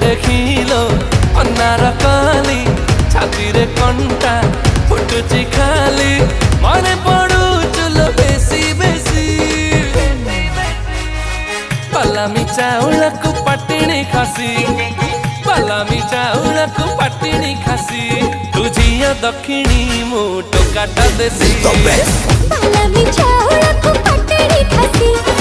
देखिलो अन्नार काली छाती रे कंटा फुटुची खाली मने पड़ू चुल बेसी बेसी पलामी चाउल को पटिणी खासी पलामी चाउल को पटिणी खासी तुझिया दक्षिणी मु टोकाटा देसी पलामी चाउल को पटिणी खासी।